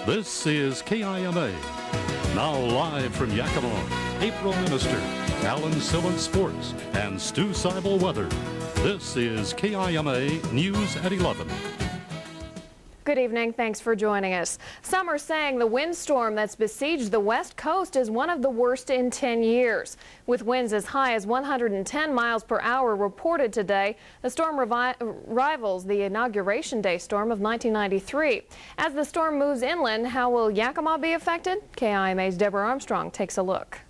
This is KIMA. Now live from Yakima, April Minister, Alan Sillen Sports, and Stu Seibel Weather. This is KIMA News at 11. Good evening. Thanks for joining us. Some are saying the windstorm that's besieged the West Coast is one of the worst in 10 years. With winds as high as 110 miles per hour reported today, the storm rivals the Inauguration Day storm of 1993. As the storm moves inland, how will Yakima be affected? KIMA's Deborah Armstrong takes a look.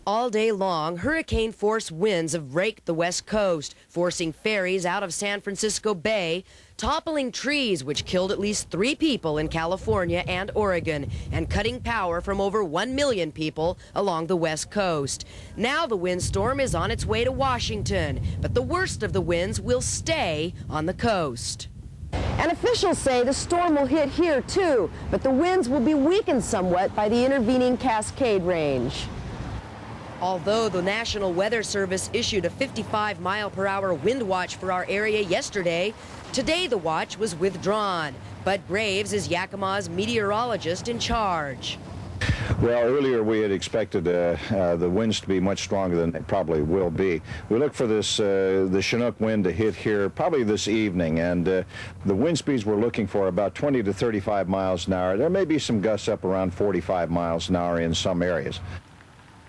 All day long, hurricane-force winds have raked the West Coast, forcing ferries out of San Francisco Bay, toppling trees which killed at least 3 people in California and Oregon, and cutting power from over 1 million people along the West Coast. Now the windstorm is on its way to Washington, but the worst of the winds will stay on the coast. And officials say the storm will hit here too, but the winds will be weakened somewhat by the intervening Cascade Range. Although the National Weather Service issued a 55-mile-per-hour wind watch for our area yesterday, today the watch was withdrawn. Bud Graves is Yakima's meteorologist in charge. Well, earlier we had expected the winds to be much stronger than they probably will be. We look for this the Chinook wind to hit here probably this evening, and the wind speeds we're looking for about 20 to 35 miles an hour. There may be some gusts up around 45 miles an hour in some areas.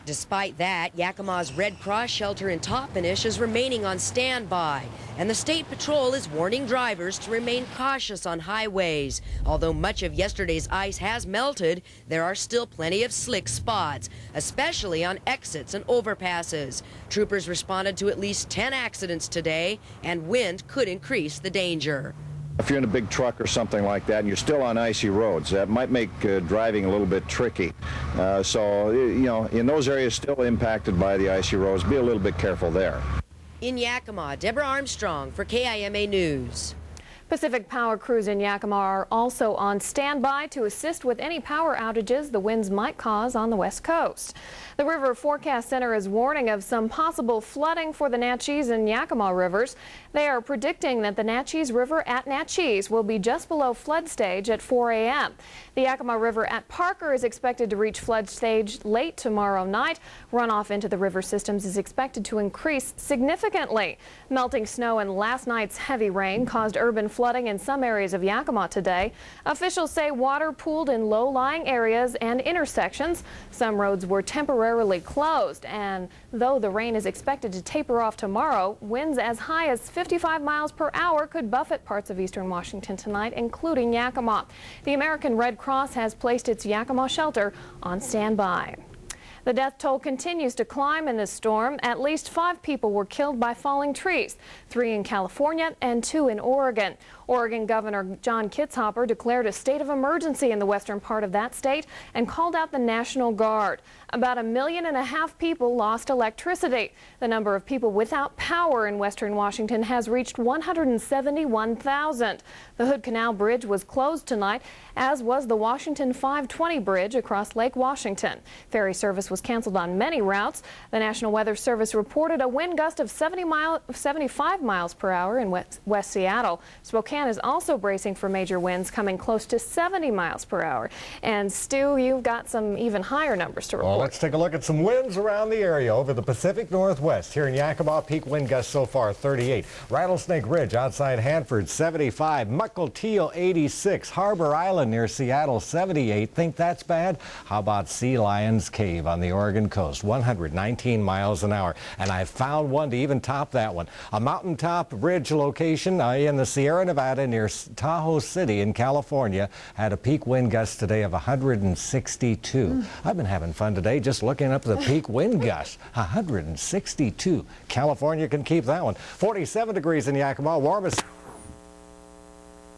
Despite that, Yakima's Red Cross shelter in Toppenish is remaining on standby, and the State Patrol is warning drivers to remain cautious on highways. Although much of yesterday's ice has melted, there are still plenty of slick spots, especially on exits and overpasses. Troopers responded to at least 10 accidents today, and wind could increase the danger. If you're in a big truck or something like that and you're still on icy roads, that might make driving a little bit tricky. So, you know, in those areas still impacted by the icy roads, be a little bit careful there. In Yakima, Deborah Armstrong for KIMA News. Pacific Power crews in Yakima are also on standby to assist with any power outages the winds might cause on the West Coast. The River Forecast Center is warning of some possible flooding for the Natchez and Yakima rivers. They are predicting that the Natchez River at Natchez will be just below flood stage at 4 a.m. The Yakima River at Parker is expected to reach flood stage late tomorrow night. Runoff into the river systems is expected to increase significantly. Melting snow and last night's heavy rain caused urban flooding in some areas of Yakima today. Officials say water pooled in low-lying areas and intersections. Some roads were temporarily closed, and though the rain is expected to taper off tomorrow, winds as high as 55 miles per hour could buffet parts of eastern Washington tonight, including Yakima. The American Red Cross has placed its Yakima shelter on standby. The death toll continues to climb in this storm. At least 5 people were killed by falling trees, 3 in California and 2 in Oregon. Oregon Governor John Kitzhaber declared a state of emergency in the western part of that state and called out the National Guard. About 1.5 million people lost electricity. The number of people without power in western Washington has reached 171,000. The Hood Canal Bridge was closed tonight, as was the Washington 520 Bridge across Lake Washington. Ferry service was canceled on many routes. The National Weather Service reported a wind gust of 75 miles per hour in West Seattle. Spokane is also bracing for major winds coming close to 70 miles per hour. And Stu, you've got some even higher numbers to report. Well, let's take a look at some winds around the area. Over the Pacific Northwest, here in Yakima, peak wind gusts so far 38. Rattlesnake Ridge outside Hanford 75. Mukilteo 86. Harbor Island near Seattle 78. Think that's bad? How about Sea Lions Cave on the Oregon coast, 119 miles an hour. And I found one to even top that one. A mountaintop ridge location in the Sierra Nevada near Tahoe City in California had a peak wind gust today of 162. I've been having fun today just looking up the peak wind gust. 162. California can keep that one. 47 degrees in Yakima, warmest.